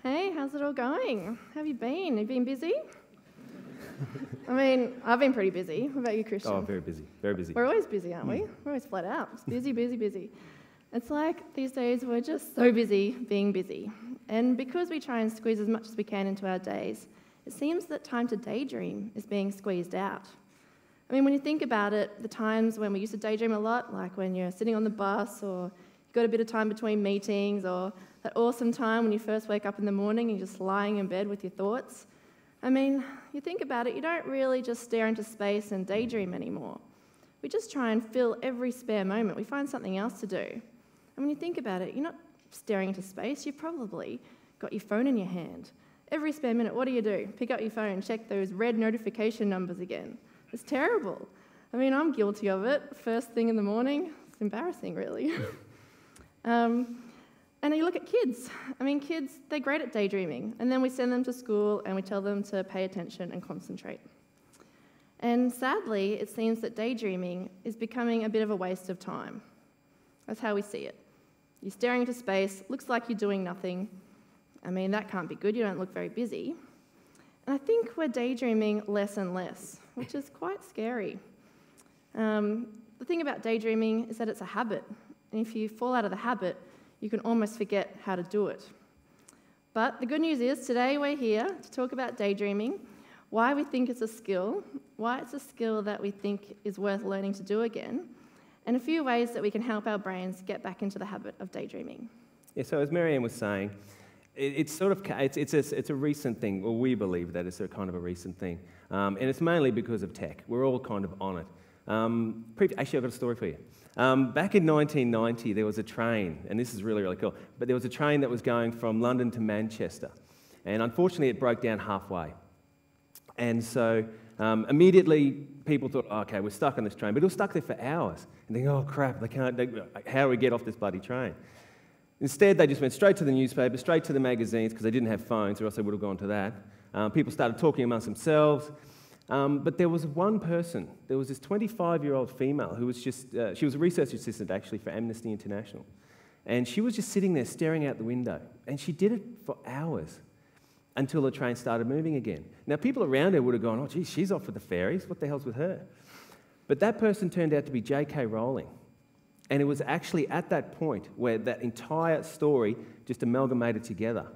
Hey, how's it all going? How have you been? Have you been busy? I mean, I've been pretty busy. What about you, Christian? Oh, very busy, very busy. We're always busy, aren't we? We're always flat out. It's busy, busy, busy. It's like these days we're just so busy being busy. And because we try and squeeze as much as we can into our days, it seems that time to daydream is being squeezed out. I mean, when you think about it, the times when we used to daydream a lot, like when you're sitting on the bus or you've got a bit of time between meetings, or that awesome time when you first wake up in the morning and you're just lying in bed with your thoughts. I mean, you think about it, you don't really just stare into space and daydream anymore. We just try and fill every spare moment. We find something else to do. And when you think about it, you're not staring into space, you've probably got your phone in your hand. Every spare minute, what do? Pick up your phone, check those red notification numbers again. It's terrible. I mean, I'm guilty of it. First thing in the morning, it's embarrassing, really. And you look at kids. I mean, kids, they're great at daydreaming. And then we send them to school and we tell them to pay attention and concentrate. And sadly, it seems that daydreaming is becoming a bit of a waste of time. That's how we see it. You're staring into space, looks like you're doing nothing. I mean, that can't be good. You don't look very busy. And I think we're daydreaming less and less, which is quite scary. The thing about daydreaming is that it's a habit. And if you fall out of the habit, you can almost forget how to do it. But the good news is today we're here to talk about daydreaming, why we think it's a skill, why it's a skill that we think is worth learning to do again, and a few ways that we can help our brains get back into the habit of daydreaming. Yeah, so as Marianne was saying, it's a recent thing, or we believe that it's a kind of a recent thing, and it's mainly because of tech. We're all kind of on it. Actually, I've got a story for you. Back in 1990, there was a train, and this is really, really cool, but there was a train that was going from London to Manchester, and unfortunately it broke down halfway. And so immediately people thought, oh, okay, we're stuck on this train, but it was stuck there for hours. And thinking, oh crap, how do we get off this bloody train? Instead, they just went straight to the newspaper, straight to the magazines, because they didn't have phones, or else they would have gone to that. People started talking amongst themselves. But there was one person, there was this 25-year-old female who was she was a research assistant actually for Amnesty International. And she was just sitting there staring out the window. And she did it for hours until the train started moving again. Now, people around her would have gone, oh, geez, she's off with the fairies. What the hell's with her? But that person turned out to be J.K. Rowling. And it was actually at that point where that entire story just amalgamated together.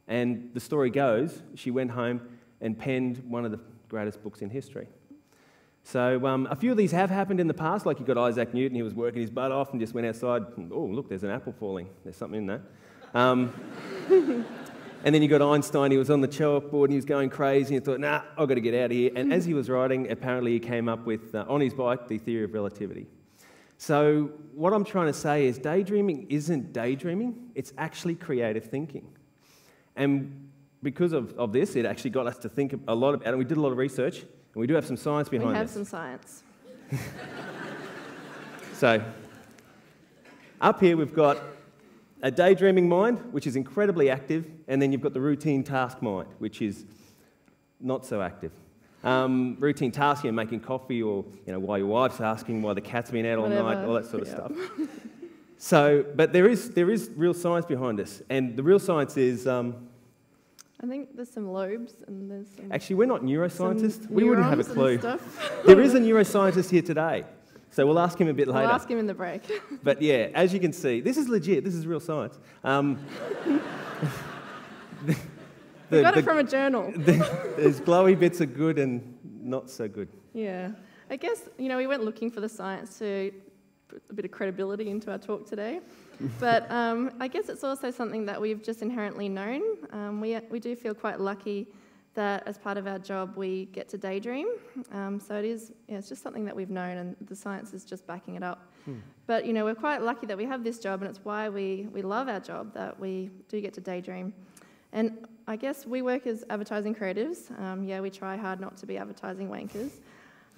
And the story goes, she went home and penned one of the greatest books in history. So a few of these have happened in the past, like you got Isaac Newton, he was working his butt off and just went outside, oh, look, there's an apple falling, there's something in that. And then you got Einstein, he was on the chalkboard and he was going crazy and thought, nah, I've got to get out of here. And as he was writing, apparently he came up with, on his bike, the theory of relativity. So what I'm trying to say is daydreaming isn't daydreaming, it's actually creative thinking. And because of this, it actually got us to think a lot about it. We did a lot of research, and we do have some science behind this. We have some science. So, up here we've got a daydreaming mind, which is incredibly active, and then you've got the routine task mind, which is not so active. Routine tasking, making coffee, or while your wife's asking why the cat's been out all night, all that sort of stuff. So, but there is real science behind this, and the real science is. I think there's some lobes and there's some... Actually, we're not neuroscientists. We wouldn't have a clue. Stuff. There is a neuroscientist here today, so we'll ask him a bit later. We'll ask him in the break. But yeah, as you can see, this is legit. This is real science. We got it from a journal. There's glowy bits are good and not so good. Yeah. I guess, we went looking for the science to put a bit of credibility into our talk today. But I guess it's also something that we've just inherently known. We do feel quite lucky that as part of our job we get to daydream. So it's just something that we've known, and the science is just backing it up. But we're quite lucky that we have this job, and it's why we love our job, that we do get to daydream. And I guess we work as advertising creatives. We try hard not to be advertising wankers.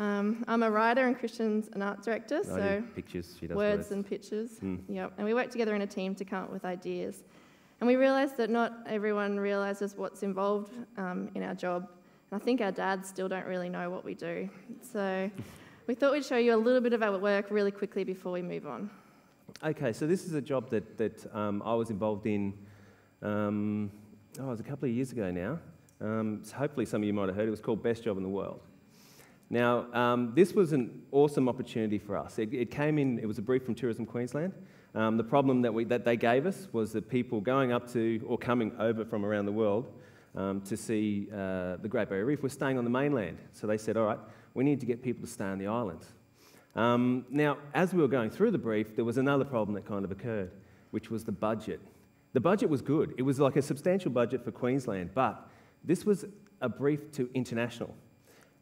I'm a writer and Christian's an art director, so pictures, she does words and pictures. Yep. And we work together in a team to come up with ideas. And we realised that not everyone realises what's involved in our job. And I think our dads still don't really know what we do. So we thought we'd show you a little bit of our work really quickly before we move on. Okay, so this is a job that I was involved in it was a couple of years ago now. So hopefully some of you might have heard. It was called Best Job in the World. Now, this was an awesome opportunity for us. It came in, it was a brief from Tourism Queensland. The problem that they gave us was that people going up to, or coming over from around the world to see the Great Barrier Reef were staying on the mainland. So they said, all right, we need to get people to stay on the islands. Now, as we were going through the brief, there was another problem that kind of occurred, which was the budget. The budget was good. It was like a substantial budget for Queensland, but this was a brief to international.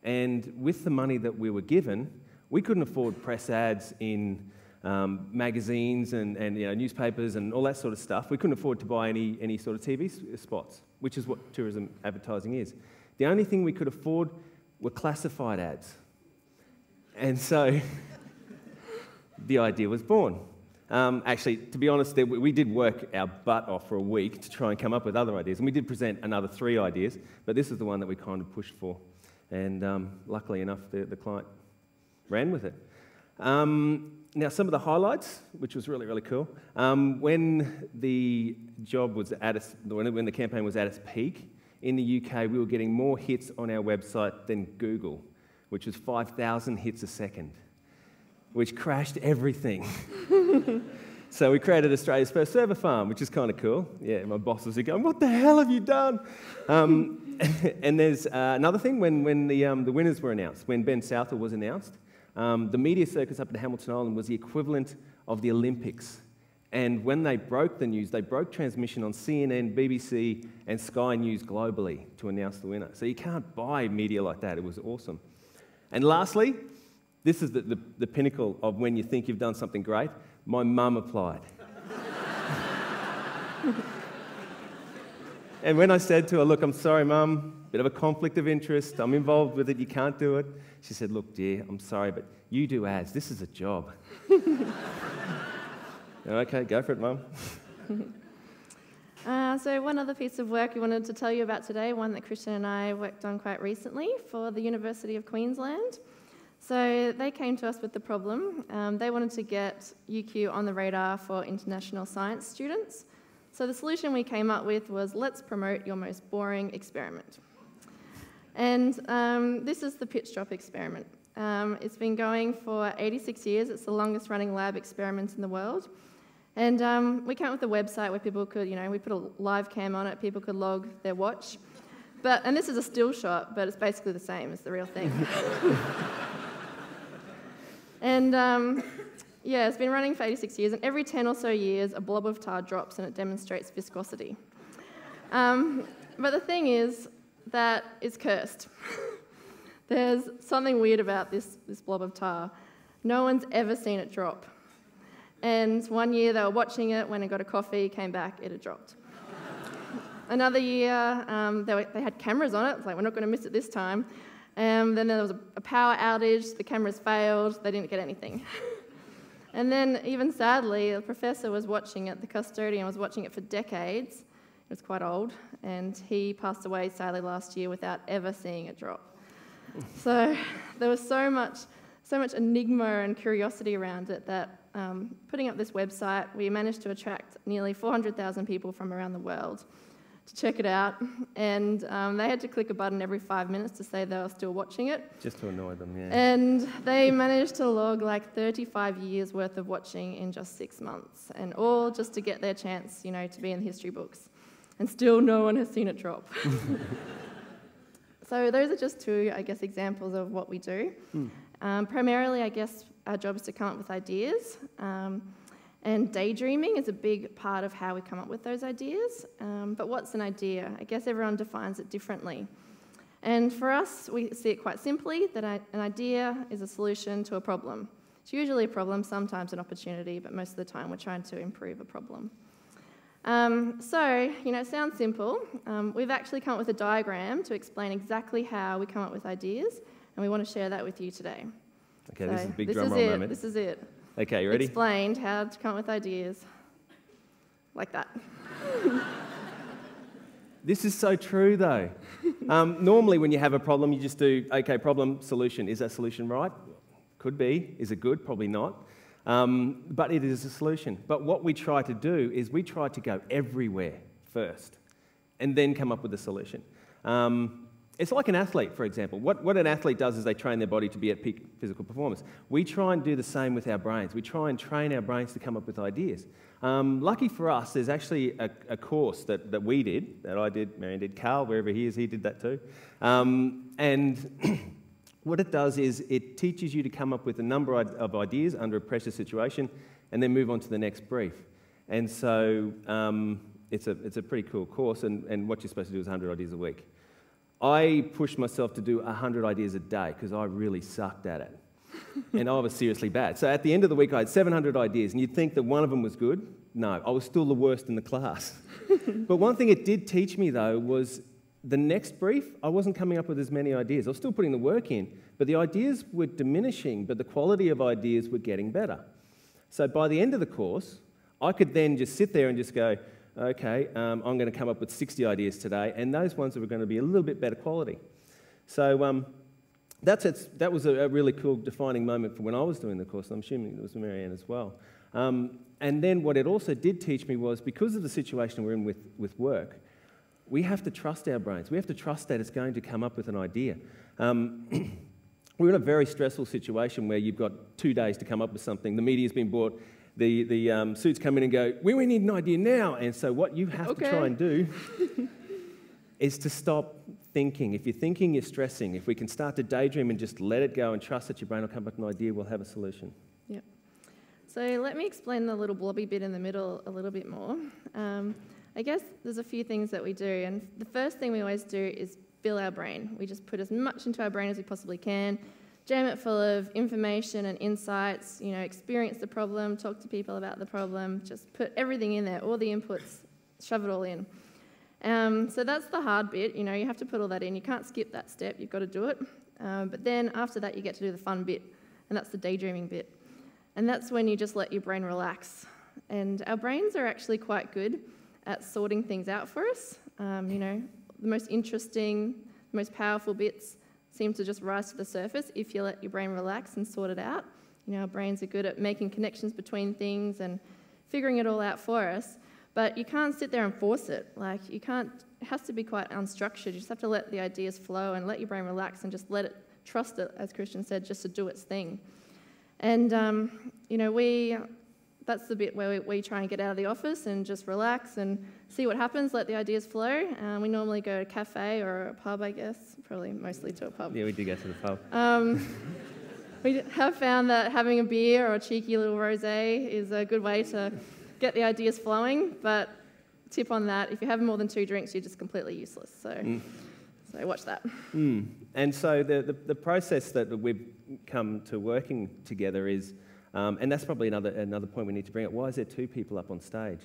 And with the money that we were given, we couldn't afford press ads in magazines and newspapers and all that sort of stuff. We couldn't afford to buy any sort of TV spots, which is what tourism advertising is. The only thing we could afford were classified ads. And so the idea was born. Actually, to be honest, we did work our butt off for a week to try and come up with other ideas, and we did present another 3 ideas, but this is the one that we kind of pushed for. And luckily enough, the client ran with it. Now, some of the highlights, which was really, really cool, when the job was when the campaign was at its peak, in the UK, we were getting more hits on our website than Google, which was 5,000 hits a second, which crashed everything. So we created Australia's first server farm, which is kind of cool. Yeah, my boss was going, what the hell have you done? And there's another thing, when the winners were announced, when Ben Southall was announced, the media circus up in Hamilton Island was the equivalent of the Olympics. And when they broke the news, they broke transmission on CNN, BBC, and Sky News globally to announce the winner. So you can't buy media like that. It was awesome. And lastly, this is the pinnacle of when you think you've done something great. My mum applied. And when I said to her, look, I'm sorry, Mum, bit of a conflict of interest, I'm involved with it, you can't do it. She said, look, dear, I'm sorry, but you do ads, this is a job. Okay, go for it, Mum. So one other piece of work we wanted to tell you about today, one that Cristian and I worked on quite recently for the University of Queensland. So they came to us with the problem. They wanted to get UQ on the radar for international science students. So the solution we came up with was, let's promote your most boring experiment. And this is the pitch drop experiment. It's been going for 86 years. It's the longest running lab experiment in the world. And we came up with a website where people could, we put a live cam on it, people could log their watch. And this is a still shot, but it's basically the same as the real thing. And yeah, it's been running for 86 years, and every 10 or so years, a blob of tar drops and it demonstrates viscosity. But the thing is that it's cursed. There's something weird about this blob of tar. No one's ever seen it drop. And one year they were watching it, went and got a coffee, came back, it had dropped. Another year, they had cameras on it. It's like, we're not going to miss it this time. Then there was a power outage, the cameras failed, they didn't get anything. And then, even sadly, the professor was watching it, the custodian was watching it for decades. It was quite old, and he passed away sadly last year without ever seeing it drop. So there was so much enigma and curiosity around it that putting up this website, we managed to attract nearly 400,000 people from around the world to check it out, and they had to click a button every 5 minutes to say they were still watching it. Just to annoy them, yeah. And they managed to log like 35 years worth of watching in just 6 months, and all just to get their chance, to be in the history books. And still no one has seen it drop. So those are just 2, I guess, examples of what we do. Primarily, I guess, our job is to come up with ideas. And daydreaming is a big part of how we come up with those ideas. But what's an idea? I guess everyone defines it differently. And for us, we see it quite simply, that an idea is a solution to a problem. It's usually a problem, sometimes an opportunity, but most of the time we're trying to improve a problem. So, it sounds simple. We've actually come up with a diagram to explain exactly how we come up with ideas, and we want to share that with you today. Okay, so this is a big drum roll moment. This is it. Okay, you ready? Explained how to come up with ideas. Like that. This is so true, though. Normally, when you have a problem, you just do, okay, problem, solution. Is that solution right? Could be. Is it good? Probably not. But it is a solution. But what we try to do is we try to go everywhere first. and then come up with a solution. It's like an athlete, for example. What an athlete does is they train their body to be at peak physical performance. We try and do the same with our brains. We try and train our brains to come up with ideas. Lucky for us, there's actually a course that we did, that I did, Marianne did, Carl, wherever he is, he did that too. And what it does is it teaches you to come up with a number of ideas under a pressure situation and then move on to the next brief. And so it's a pretty cool course, and what you're supposed to do is 100 ideas a week. I pushed myself to do 100 ideas a day because I really sucked at it. And I was seriously bad. So at the end of the week, I had 700 ideas, and you'd think that one of them was good. No, I was still the worst in the class. But one thing it did teach me, though, was the next brief, I wasn't coming up with as many ideas. I was still putting the work in, but the ideas were diminishing, but the quality of ideas were getting better. So by the end of the course, I could then just sit there and just go, okay, I'm going to come up with 60 ideas today, and those ones are going to be a little bit better quality. So that was a really cool defining moment for when I was doing the course. I'm assuming it was for Marianne as well. And then what it also did teach me was, because of the situation we're in with work, we have to trust our brains. We have to trust that it's going to come up with an idea. We're in a very stressful situation where you've got 2 days to come up with something. The media's been bought. The suits come in and go, we need an idea now. And so what you have to try and do is to stop thinking. If you're thinking, you're stressing. If we can start to daydream and just let it go and trust that your brain will come up with an idea, we'll have a solution. Yep. So let me explain the little blobby bit in the middle a little bit more. I guess there's a few things that we do. And the first thing we always do is fill our brain. We just put as much into our brain as we possibly can. Jam it full of information and insights, experience the problem, talk to people about the problem, just put everything in there, all the inputs, shove it all in. So that's the hard bit, you have to put all that in. You can't skip that step, you've got to do it. But then after that you get to do the fun bit, and that's the daydreaming bit. And that's when you just let your brain relax. And our brains are actually quite good at sorting things out for us. The most interesting, the most powerful bits seem to just rise to the surface if you let your brain relax and sort it out. Our brains are good at making connections between things and figuring it all out for us, but you can't sit there and force it. It has to be quite unstructured. You just have to let the ideas flow and let your brain relax and just let it, trust it, as Cristian said, just to do its thing. And, that's the bit where we try and get out of the office and just relax and see what happens, let the ideas flow. We normally go to a cafe or a pub, I guess, probably mostly to a pub. Yeah, we do go to the pub. We have found that having a beer or a cheeky little rosé is a good way to get the ideas flowing, but tip on that, if you have more than 2 drinks, you're just completely useless. So watch that. And so the process that we've come to working together is, and that's probably another point we need to bring up. Why is there 2 people up on stage?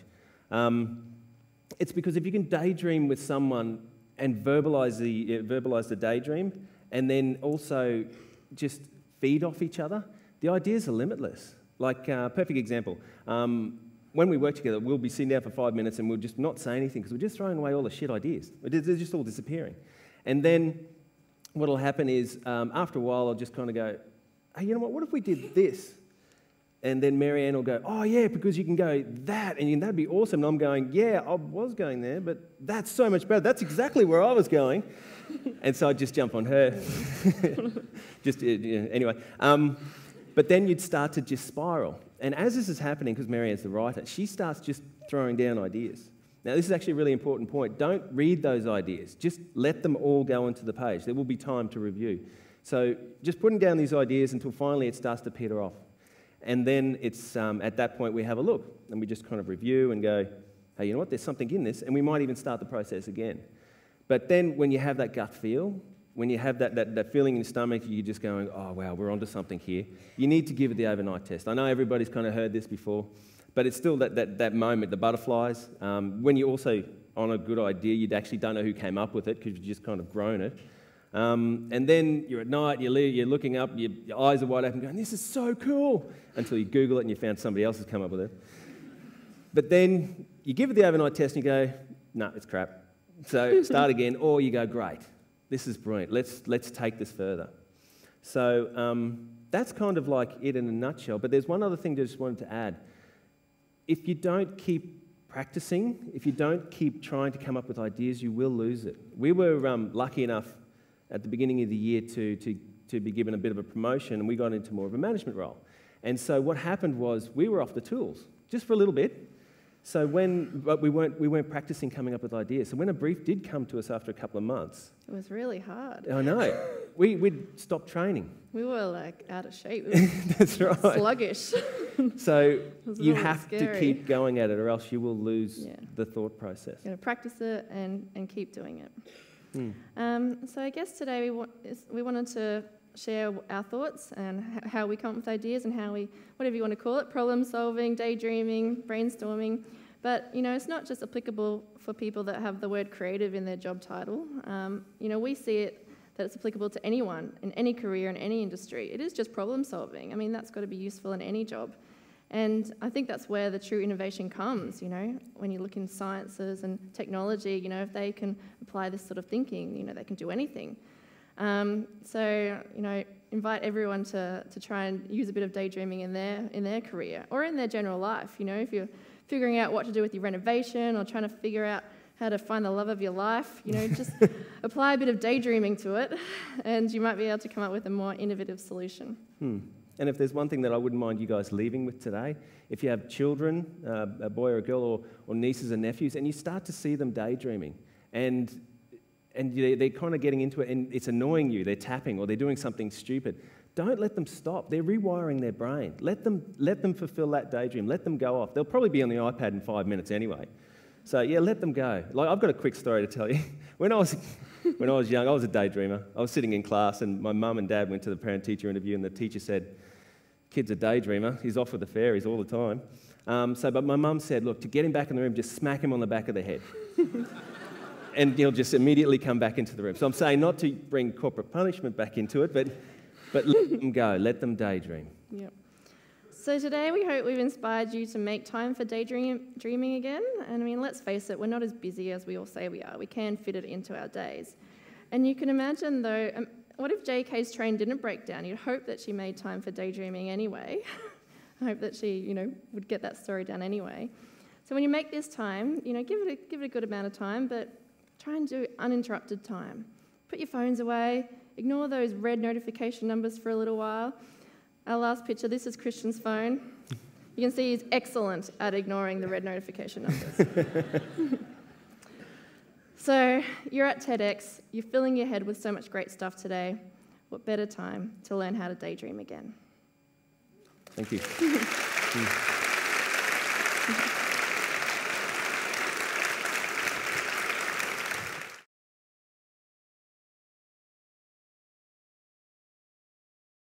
It's because if you can daydream with someone and verbalise the daydream, and then also just feed off each other, the ideas are limitless. Perfect example. When we work together, we'll be sitting down for 5 minutes and we'll just not say anything because we're just throwing away all the shit ideas. They're just all disappearing. And then what will happen is, after a while, I'll just kind of go, hey, you know what if we did this? And then Marianne will go, oh yeah, because you can go that, and that'd be awesome. And I'm going, yeah, I was going there, but that's so much better. That's exactly where I was going. And so I'd just jump on her. Anyway. But then you'd start to just spiral. And as this is happening, because Marianne's the writer, she starts just throwing down ideas. Now, this is actually a really important point. Don't read those ideas. Just let them all go onto the page. There will be time to review. So just putting down these ideas until finally it starts to peter off. And then it's at that point we have a look and we just kind of review and go, hey, you know what, there's something in this, and we might even start the process again. But then when you have that gut feel, when you have that feeling in your stomach, you're just going, oh, wow, we're onto something here. You need to give it the overnight test. I know everybody's kind of heard this before, but it's still that moment, the butterflies. When you're also on a good idea, you actually don't know who came up with it because you've just kind of grown it. And then you're at night, you're looking up, your eyes are wide open going, this is so cool, until you Google it and you found somebody else has come up with it. But then you give it the overnight test and you go, no, it's crap. So start again, or you go, great, this is brilliant, let's take this further. So that's kind of like it in a nutshell, but there's one other thing I just wanted to add. If you don't keep practicing. If you don't keep trying to come up with ideas, you will lose it. We were lucky enough at the beginning of the year to be given a bit of a promotion, and we got into more of a management role. And so what happened was we were off the tools, just for a little bit. So but we weren't practicing coming up with ideas. So when a brief did come to us after a couple of months... It was really hard. I know. We'd stopped training. We were like out of shape. That's right. Sluggish. So you have scary. to keep going at it, or else you will lose the thought process. You're going to practice it and keep doing it. So I guess today we wanted to share our thoughts and how we come up with ideas and how we, whatever you want to call it, problem solving, daydreaming, brainstorming. But, it's not just applicable for people that have the word creative in their job title. We see it that it's applicable to anyone in any career, in any industry. It is just problem solving. I mean, that's got to be useful in any job. And I think that's where the true innovation comes, when you look in sciences and technology, if they can apply this sort of thinking, they can do anything. Invite everyone to try and use a bit of daydreaming in their career or in their general life. If you're figuring out what to do with your renovation or trying to figure out how to find the love of your life, just apply a bit of daydreaming to it, and you might be able to come up with a more innovative solution. And if there's one thing that I wouldn't mind you guys leaving with today, if you have children, a boy or a girl, or nieces and nephews, and you start to see them daydreaming, and they're kind of getting into it, and it's annoying you, they're tapping, or they're doing something stupid, don't let them stop. They're rewiring their brain. Let them fulfill that daydream. Let them go off. They'll probably be on the iPad in 5 minutes anyway. So, let them go. Like, I've got a quick story to tell you. When I was young, I was a daydreamer. I was sitting in class, and my mum and dad went to the parent-teacher interview, and the teacher said, "Kid's a daydreamer. He's off with the fairies all the time." But my mum said, "Look, to get him back in the room, just smack him on the back of the head." And he'll just immediately come back into the room. So I'm saying not to bring corporate punishment back into it, but let them go. Let them daydream. Yep. So today we hope we've inspired you to make time for daydreaming again. And I mean, let's face it, we're not as busy as we all say we are. We can fit it into our days. And you can imagine, though, what if JK's train didn't break down? You'd hope that she made time for daydreaming anyway. I hope that she, would get that story done anyway. So when you make this time, give it a good amount of time, but try and do uninterrupted time. Put your phones away. Ignore those red notification numbers for a little while. Our last picture, this is Christian's phone. You can see he's excellent at ignoring the red notification numbers. So you're at TEDx. You're filling your head with so much great stuff today. What better time to learn how to daydream again? Thank you.